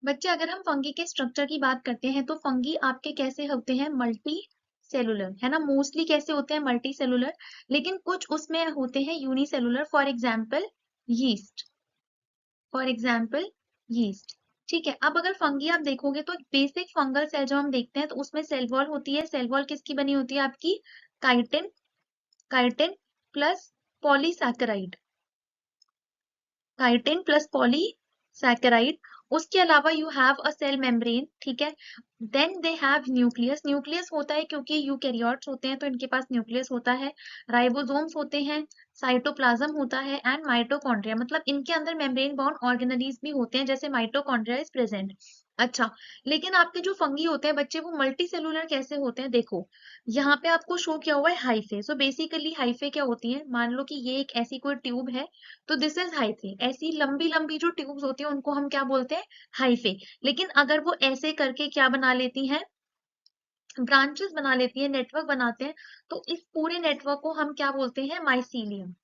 बच्चे अगर हम फंगी के स्ट्रक्चर की बात करते हैं तो फंगी आपके कैसे होते हैं, मल्टी सेलुलर, है ना। मोस्टली कैसे होते हैं, मल्टी सेलुलर, लेकिन कुछ उसमें होते हैं unicellular. Yeast for example yeast. ठीक है, अब अगर फंगी आप देखोगे तो बेसिक फंगल सेल जो हम देखते हैं तो उसमें सेल वॉल होती है। सेल वॉल किसकी बनी होती है आपकी, chitin, chitin plus polysaccharide, chitin plus polysaccharide. उसके अलावा you have a cell membrane, ठीक है। Then they have nucleus, nucleus होता है क्योंकि यूकैरियोट्स होते हैं तो इनके पास न्यूक्लियस होता है। राइबोसोम्स होते हैं, साइटोप्लाज्म होता है एंड माइटोकॉन्ड्रिया, मतलब इनके अंदर मेम्ब्रेन बाउंड ऑर्गेनेलीज भी होते हैं जैसे माइटोकॉन्ड्रिया इज प्रेजेंट। अच्छा, लेकिन आपके जो फंगी होते हैं बच्चे वो मल्टी सेलुलर कैसे होते हैं, देखो यहाँ पे आपको शो किया हुआ है हाइफे। सो बेसिकली हाइफे क्या होती है, मान लो कि ये एक ऐसी कोई ट्यूब है तो दिस इज हाइफे। ऐसी लंबी लंबी जो ट्यूब्स होती है उनको हम क्या बोलते हैं, हाइफे। लेकिन अगर वो ऐसे करके क्या बना लेती हैं, ब्रांचेस बना लेती है, नेटवर्क बनाते हैं, तो इस पूरे नेटवर्क को हम क्या बोलते हैं, माइसीलियम।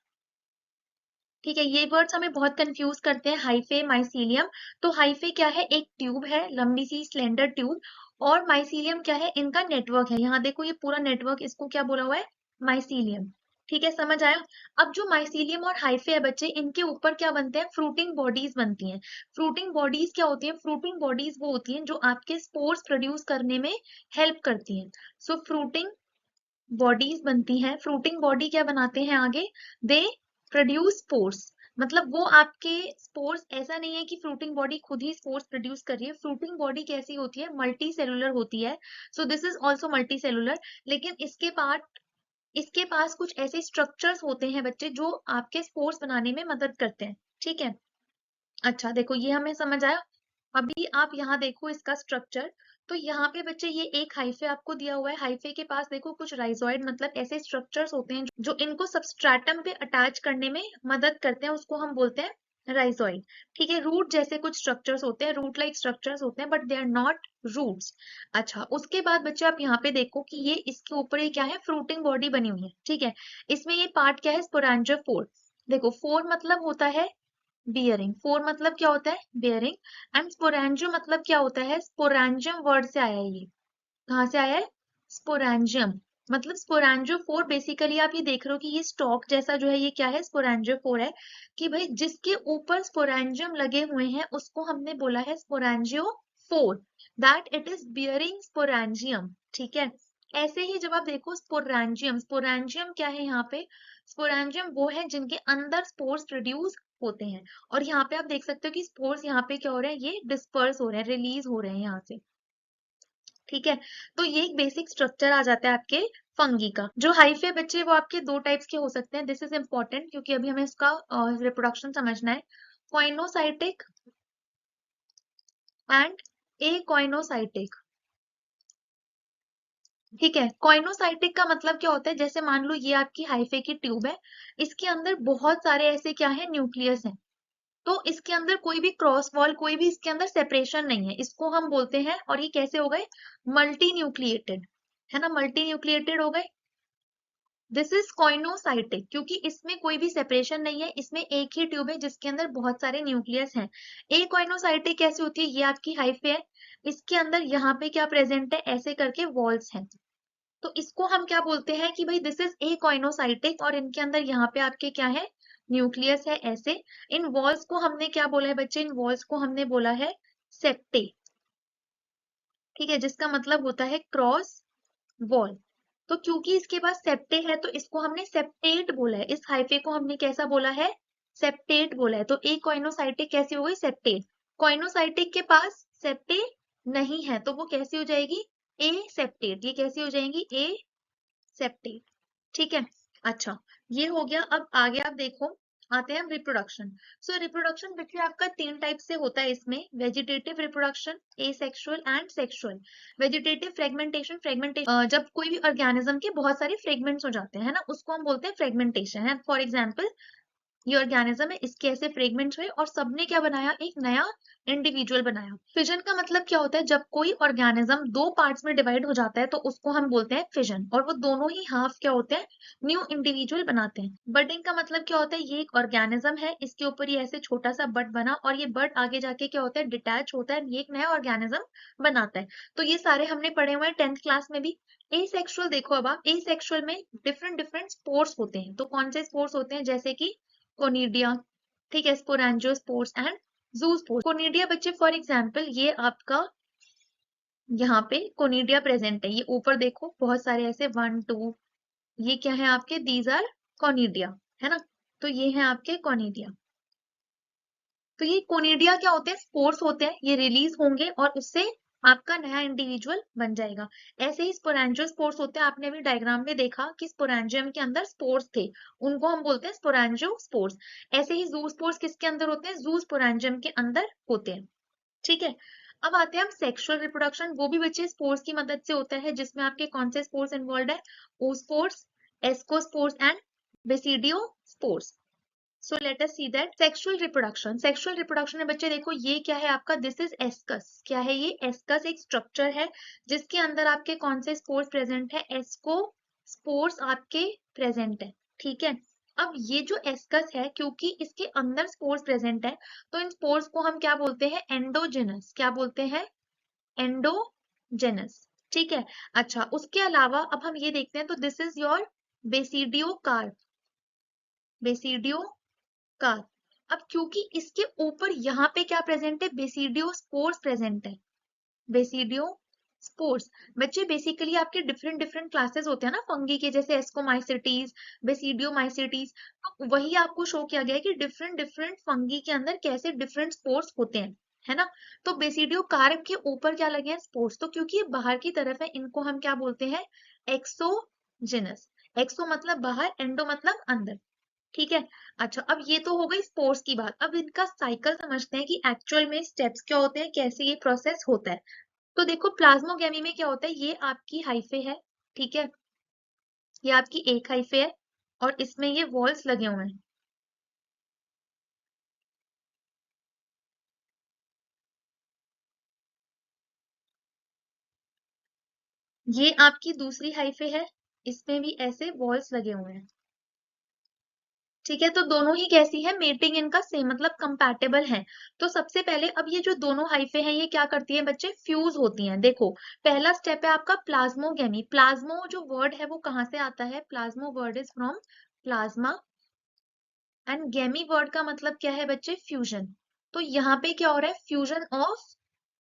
ठीक है, ये वर्ड्स हमें बहुत कंफ्यूज करते हैं, हाइफे माइसीलियम। तो हाइफे क्या है, एक ट्यूब है, लंबी सी स्लेंडर ट्यूब, और माइसीलियम क्या है, इनका नेटवर्क है। यहाँ देखो ये पूरा नेटवर्क, इसको क्या बोला हुआ है, माइसीलियम। ठीक है, समझ आया। अब जो माइसीलियम और हाइफे है बच्चे, इनके ऊपर क्या बनते हैं, फ्रूटिंग बॉडीज बनती हैं। फ्रूटिंग बॉडीज क्या होती हैं, फ्रूटिंग बॉडीज वो होती हैं जो आपके स्पोर्स प्रोड्यूस करने में हेल्प करती हैं। सो फ्रूटिंग बॉडीज बनती हैं। फ्रूटिंग बॉडी क्या बनाते हैं आगे, दे प्रोड्यूस स्पोर्स। मतलब वो आपके स्पोर्स, ऐसा नहीं है कि फ्रूटिंग बॉडी खुद ही स्पोर्स प्रोड्यूस कर रही है। फ्रूटिंग बॉडी कैसी होती है, मल्टी सेलुलर होती है। So this is also multi cellular. लेकिन इसके पास कुछ ऐसे स्ट्रक्चर्स होते हैं बच्चे जो आपके स्पोर्स बनाने में मदद करते हैं। ठीक है, अच्छा देखो ये हमें समझ आया। अभी आप यहाँ देखो इसका स्ट्रक्चर। तो यहाँ पे बच्चे ये एक हाइफे आपको दिया हुआ है, हाइफे के पास देखो कुछ राइजोइड मतलब ऐसे स्ट्रक्चर्स होते हैं जो इनको सबस्ट्रेटम पे अटैच करने में मदद करते हैं, उसको हम बोलते हैं राइजोइड। ठीक है, रूट जैसे कुछ स्ट्रक्चर्स होते हैं, रूट लाइक स्ट्रक्चर्स होते हैं, but they are not roots. अच्छा, उसके बाद बच्चे आप यहाँ पे देखो कि ये इसके ऊपर ये क्या है, फ्रूटिंग बॉडी बनी हुई है। ठीक है, इसमें ये पार्ट क्या है, स्पोरेंजियोफोर। देखो फोर मतलब होता है बियरिंग, फोर मतलब क्या होता है, बियरिंग। एंड स्पोरेंजियम मतलब क्या होता है, स्पोरेंजियम वर्ड से आया है ये। कहाँ से आया है, स्पोरेंजियम। मतलब स्पोरेंजियोफोर, बेसिकली आप ये देख रहे हो कि ये स्टॉक जैसा जो है ये क्या है, स्पोरेंजियोफोर है। कि भाई जिसके ऊपर स्पोरेंजियम लगे हुए हैं उसको हमने बोला है sporangiophore, that it is bearing sporangium. ठीक है, ऐसे ही जब आप देखो स्पोरेंजियम, स्पोरेंजियम क्या है यहाँ पे, स्पोरेंजियम वो है जिनके अंदर स्पोर्स प्रोड्यूस होते हैं। और यहाँ पे आप देख सकते हो कि स्पोर्स यहाँ पे क्या हो रहे हैं, ये डिस्पर्स हो रहे हैं, रिलीज हो रहे हैं यहाँ से। ठीक है, तो ये एक बेसिक स्ट्रक्चर आ जाता है आपके फंगी का। जो हाइफे बच्चे वो आपके दो टाइप्स के हो सकते हैं, दिस इज इंपॉर्टेंट क्योंकि अभी हमें इसका रिप्रोडक्शन समझना है। कॉइनोसाइटिक एंड एकॉइनोसाइटिक। ठीक है, कॉइनोसाइटिक का मतलब क्या होता है, जैसे मान लो ये आपकी हाइफे की ट्यूब है, इसके अंदर बहुत सारे ऐसे क्या है, न्यूक्लियस है। तो इसके अंदर कोई भी क्रॉस वॉल, कोई भी इसके अंदर सेपरेशन नहीं है, इसको हम बोलते हैं। और ये कैसे हो गए, मल्टी न्यूक्लिएटेड, है ना, मल्टी न्यूक्लिएटेड हो गए। दिस इज कॉइनोसाइटिक क्योंकि इसमें कोई भी सेपरेशन नहीं है, इसमें एक ही ट्यूब है जिसके अंदर बहुत सारे न्यूक्लियस हैं। ए कॉइनोसाइटिक कैसे होती है, ये आपकी हाइफे है, इसके अंदर यहाँ पे क्या प्रेजेंट है, ऐसे करके वॉल्स हैं। तो इसको हम क्या बोलते हैं कि भाई दिस इज ए कॉइनोसाइटिक, और इनके अंदर यहाँ पे आपके क्या है, न्यूक्लियस है ऐसे। इन वॉल्स को हमने क्या बोला है बच्चे, इन वॉल्स को हमने बोला है सेप्टे। ठीक है, जिसका मतलब होता है क्रॉस वॉल। तो क्योंकि इसके पास सेप्टे है तो इसको हमने सेप्टेट बोला है, इस हाइफे को हमने कैसा बोला है, सेप्टेट बोला है। तो ए कॉइनोसाइटिक कैसी हो गई, सेप्टेट। कॉइनोसाइटिक के पास सेप्टे नहीं है तो वो कैसी हो जाएगी, ए सेप्टेट। ये कैसी हो जाएंगी, ए सेप्टेट। ठीक है, अच्छा ये हो गया। अब आगे आप देखो, आते हैं हम रिप्रोडक्शन। सो रिप्रोडक्शन देखिए आपका तीन टाइप से होता है इसमें, vegetative reproduction, asexual and sexual. Vegetative fragmentation, fragmentation जब कोई भी ऑर्गेनिज्म के बहुत सारे फ्रेगमेंट्स हो जाते हैं ना, उसको हम बोलते हैं फ्रेगमेंटेशन है। फॉर एग्जाम्पल ये ऑर्गेनिज्म है, इसके ऐसे फ्रेगमेंट्स हुए और सबने क्या बनाया, एक नया इंडिविजुअल बनाया। फिजन का मतलब क्या होता है, जब कोई ऑर्गेनिज्म दो पार्ट्स में डिवाइड हो जाता है तो उसको हम बोलते हैं फिजन, और वो दोनों ही हाफ क्या होते हैं, न्यू इंडिविजुअल बनाते हैं। बडिंग का मतलब क्या होता है, ये एक ऑर्गेनिज्म है, इसके ऊपर ये ऐसे छोटा सा बड बना और ये बड आगे जाके क्या होता है, डिटैच होता है, ये एक नया ऑर्गेनिज्म बनाता है। तो ये सारे हमने पढ़े हुए हैं 10th क्लास में भी। एसेक्सुअल देखो, अब आप एसेक्सुअल में डिफरेंट डिफरेंट स्पोर्स होते हैं। तो कौन से स्पोर्स होते हैं, जैसे कि कोनिडिया, ठीक है, स्पोरेंजियोस्पोर्स एंड ज़ूस्पोर्स। कोनिडिया बच्चे फॉर एग्जांपल ये आपका यहाँ पे कोनिडिया प्रेजेंट है, ये ऊपर देखो बहुत सारे ऐसे 1 2, ये क्या है आपके, दीज आर कोनिडिया, है ना। तो ये है आपके कोनिडिया। तो ये कोनिडिया क्या होते हैं, स्पोर्स होते हैं, ये रिलीज होंगे और उससे आपका नया इंडिविजुअल बन जाएगा। ऐसे ही स्पोरेंजियोस्पोर्स होते हैं, आपने अभी डायग्राम में देखा कि स्पोरेंजियम के अंदर स्पोर्स थे, उनको हम बोलते हैं स्पोरेंजियोस्पोर्स। ऐसे ही ज़ूस्पोर्स किसके अंदर होते हैं, ज़ूस्पोरेंजियम के अंदर होते हैं, ठीक है। अब आते हैं हम सेक्सुअल रिप्रोडक्शन, वो भी बच्चे स्पोर्स की मदद से होता है, जिसमें आपके कौन से स्पोर्स इन्वॉल्व है, oospores, ascospores and basidiospores. So let us see that sexual reproduction. Sexual reproduction में बच्चे देखो ये क्या है आपका, दिस इज एस्कस। क्या है ये, एस्कस एक स्ट्रक्चर है जिसके अंदर आपके कौन से स्पोर्स प्रेजेंट है, एस्को स्पोर्स आपके प्रेजेंट है, ठीक है। अब ये जो एस्कस है, क्योंकि इसके अंदर स्पोर्स प्रेजेंट है, तो इन स्पोर्स को हम क्या बोलते हैं, एंडोजेनस। क्या बोलते हैं, एंडोजेनस, ठीक है। अच्छा, उसके अलावा अब हम ये देखते हैं, तो this is your basidio carp, basidio carp. अब क्योंकि इसके ऊपर यहाँ पे क्या प्रेजेंट है, बेसिडियो स्पोर्स प्रेजेंट है, बेसिडियो स्पोर्स। बच्चे बेसिकली आपके डिफरेंट डिफरेंट क्लासेस होते हैं ना फंगी के, जैसे एस्कोमाइसिटीज, बेसिडियोमाइसिटीज। तो वही आपको शो किया गया है कि डिफरेंट डिफरेंट फंगी के अंदर कैसे डिफरेंट स्पोर्स होते हैं, है ना। तो बेसिडियो कार्प के ऊपर क्या लगे हैं, स्पोर्स। तो क्योंकि ये बाहर की तरफ है, इनको हम क्या बोलते हैं, एक्सोजेनस। एक्सो मतलब बाहर, एंडो मतलब अंदर, ठीक है। अच्छा, अब ये तो हो गई स्पोर्स की बात। अब इनका साइकिल समझते हैं कि एक्चुअल में स्टेप्स क्या होते हैं, कैसे ये प्रोसेस होता है। तो देखो प्लाज्मोगेमी में क्या होता है, ये आपकी हाइफे है, ठीक है, ये आपकी एक हाइफे है और इसमें ये वॉल्स लगे हुए हैं। ये आपकी दूसरी हाइफे है, इसमें भी ऐसे वॉल्स लगे हुए हैं, ठीक है। तो दोनों ही कैसी है, मेटिंग इनका सेम, मतलब कंपैटिबल है। तो सबसे पहले अब ये जो दोनों हाइफे हैं, ये क्या करती है बच्चे, फ्यूज होती हैं। देखो पहला स्टेप है आपका प्लाज्मोगेमी। प्लाज्मो जो वर्ड है वो कहाँ से आता है, plasmo word is from plasma, and gamy word का मतलब क्या है बच्चे, फ्यूजन। तो यहाँ पे क्या हो रहा है, fusion of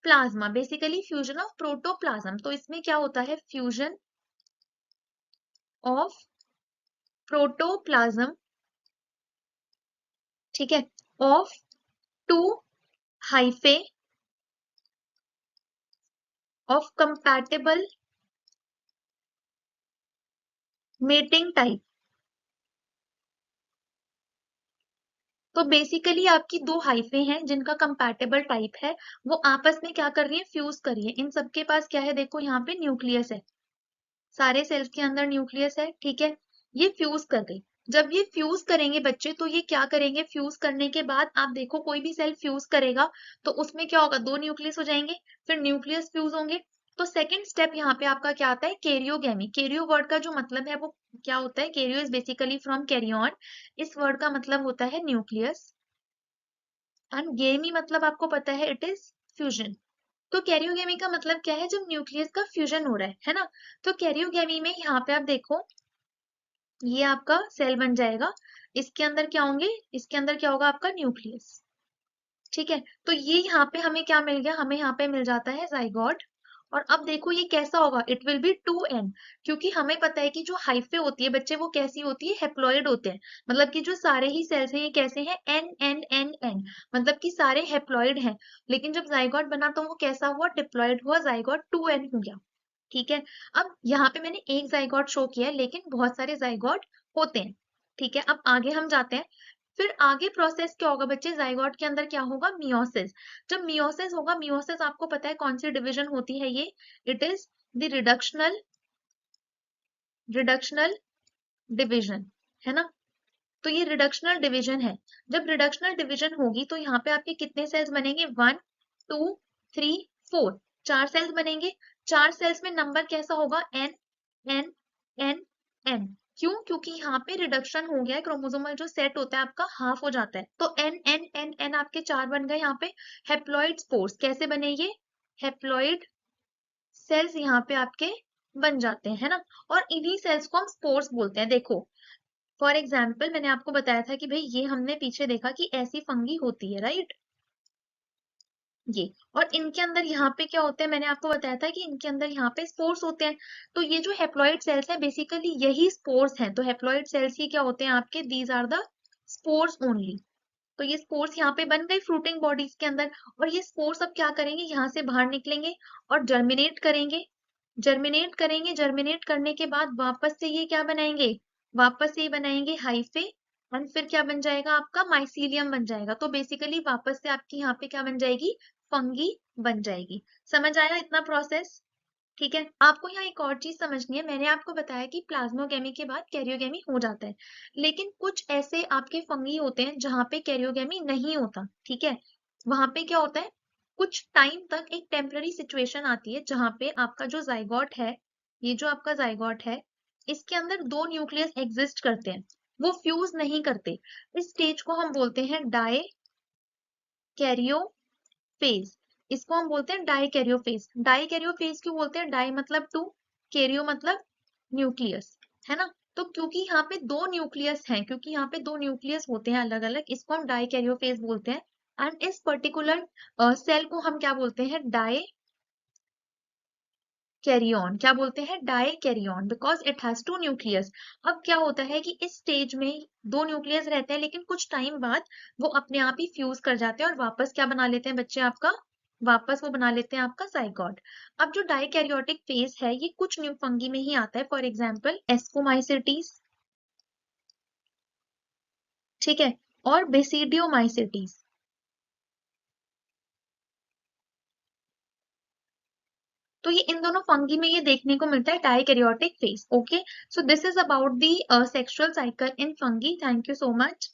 plasma, basically fusion of protoplasm. तो इसमें क्या होता है, फ्यूजन ऑफ प्रोटोप्लाज्म, ठीक है, of two hyphae of compatible mating type। तो बेसिकली आपकी दो हाइफे हैं जिनका कंपैटिबल टाइप है, वो आपस में क्या कर रही है, फ्यूज कर रही है। इन सबके पास क्या है, देखो यहाँ पे न्यूक्लियस है, सारे सेल्स के अंदर न्यूक्लियस है, ठीक है। ये फ्यूज कर गई। जब ये फ्यूज करेंगे बच्चे, तो ये क्या करेंगे, फ्यूज करने के बाद आप देखो कोई भी सेल फ्यूज करेगा तो उसमें क्या होगा, दो न्यूक्लियस हो जाएंगे, फिर न्यूक्लियस फ्यूज होंगे। तो सेकंड स्टेप यहाँ पे आपका क्या आता है, कैरियोगेमी। कैरियो वर्ड का जो मतलब है वो क्या होता है, karyo is basically from karyon. इस वर्ड का मतलब होता है न्यूक्लियस, एंड गेमी मतलब आपको पता है इट इज फ्यूजन। तो कैरियोगेमी का मतलब क्या है, जब न्यूक्लियस का फ्यूजन हो रहा है ना। तो कैरियोगेमी में यहाँ पे आप देखो, ये आपका सेल बन जाएगा, इसके अंदर क्या होंगे, इसके अंदर क्या होगा आपका न्यूक्लियस, ठीक है। तो ये यहाँ पे हमें क्या मिल गया, हमें यहाँ पे मिल जाता है जाइगोट। और अब देखो ये कैसा होगा, इट विल बी 2n, क्योंकि हमें पता है कि जो हाइफे होती है बच्चे वो कैसी होती है, हेप्लॉइड होते हैं। मतलब कि जो सारे ही सेल्स हैं ये कैसे हैं, एन एन एन एन, मतलब कि सारे हेप्लॉइड हैं। लेकिन जब जाइगोट बना तो वो कैसा हुआ, डिप्लॉइड हुआ, जाइगोट 2n हो गया, ठीक है। अब यहाँ पे मैंने एक जाइगोट शो किया है, लेकिन बहुत सारे जाइगोट होते हैं, ठीक है। अब आगे हम जाते हैं, फिर आगे प्रोसेस क्या होगा बच्चे, जाइगोट के अंदर क्या होगा, मियोसिस। जब मियोसिस होगा, मियोसिस आपको पता है कौन सी डिवीजन होती है ये, it is the reductional reductional division, है ना। तो ये रिडक्शनल डिवीजन है। जब रिडक्शनल डिवीजन होगी तो यहाँ पे आपके कितने सेल्स बनेंगे, 1 2 3 4, 4 सेल्स बनेंगे। 4 सेल्स में नंबर कैसा होगा? n n n n। क्यों? क्योंकि यहाँ पे रिडक्शन हो गया है, क्रोमोसोमल जो सेट होता है आपका हाफ हो जाता है, तो n n n n आपके 4 बन गए यहाँ पे। हेप्लॉइड स्पोर्स कैसे बने? ये हेप्लॉइड सेल्स यहाँ पे आपके बन जाते हैं, है ना। और इन्हीं सेल्स को हम स्पोर्स बोलते हैं। देखो फॉर एग्जाम्पल मैंने आपको बताया था कि भाई ये हमने पीछे देखा कि ऐसी फंगी होती है, राइट। ये और इनके अंदर यहाँ पे क्या होता है, मैंने आपको बताया था कि इनके अंदर यहाँ पे स्पोर्स होते हैं। तो ये जो हेप्लॉइड सेल्स है बेसिकली यही स्पोर्स हैं। तो हेप्लॉइड सेल्स ही क्या होते हैं आपके? These are the spores only. तो ये स्पोर्स यहाँ पे बन गए फ्रूटिंग बॉडीज के अंदर, और ये स्पोर्स अब क्या करेंगे? यहाँ से बाहर निकलेंगे और जर्मिनेट करेंगे। जर्मिनेट करेंगे, जर्मिनेट करने के बाद वापस से ये क्या बनाएंगे? वापस से ये बनाएंगे हाइफे, एंड फिर क्या बन जाएगा आपका? माइसीलियम बन जाएगा। तो बेसिकली वापस से आपकी यहाँ पे क्या बन जाएगी? फंगी बन जाएगी। समझ आया इतना प्रोसेस? ठीक है। आपको यहाँ एक और चीज समझनी है। मैंने आपको बताया कि प्लाज्मोगेमी के बाद कैरियोगेमी हो जाता है, लेकिन कुछ ऐसे आपके फंगी होते हैं जहां पे कैरियोगेमी नहीं होता। ठीक है, वहां पे क्या होता है? कुछ टाइम तक एक टेम्पररी सिचुएशन आती है जहां पे आपका जो जाइगोट है, ये जो आपका जाइगोट है, इसके अंदर दो न्यूक्लियस एग्जिस्ट करते हैं, वो फ्यूज नहीं करते। इस स्टेज को हम बोलते हैं डाई कैरियो फेज। इसको हम बोलते हैं di karyo phase. Di karyo phase क्यों बोलते हैं? डाई मतलब टू, कैरियो मतलब न्यूक्लियस, है ना। तो क्योंकि यहाँ पे दो न्यूक्लियस हैं, क्योंकि यहाँ पे दो न्यूक्लियस होते हैं अलग अलग, इसको हम डाई कैरियो फेज बोलते हैं। एंड इस पर्टिकुलर सेल को हम क्या बोलते हैं? Di karyon. क्या बोलते हैं? Di karyon, because it has two nucleus. अब क्या होता है कि इस स्टेज में दो न्यूक्लियस रहते हैं, लेकिन कुछ टाइम बाद वो अपने आप ही फ्यूज कर जाते हैं और वापस क्या बना लेते हैं बच्चे आपका? वापस वो बना लेते हैं आपका जाइगोट। अब जो डाइकैरियोटिक फेज है ये कुछ न्यू फंगी में ही आता है, फॉर एग्जांपल एस्कोमाइसिटीज, ठीक है, और बेसिडियोमाइसिटीज। तो ये इन दोनों फंगी में ये देखने को मिलता है dikaryotic phase. Okay, so this is about the sexual cycle in fungi. Thank you so much.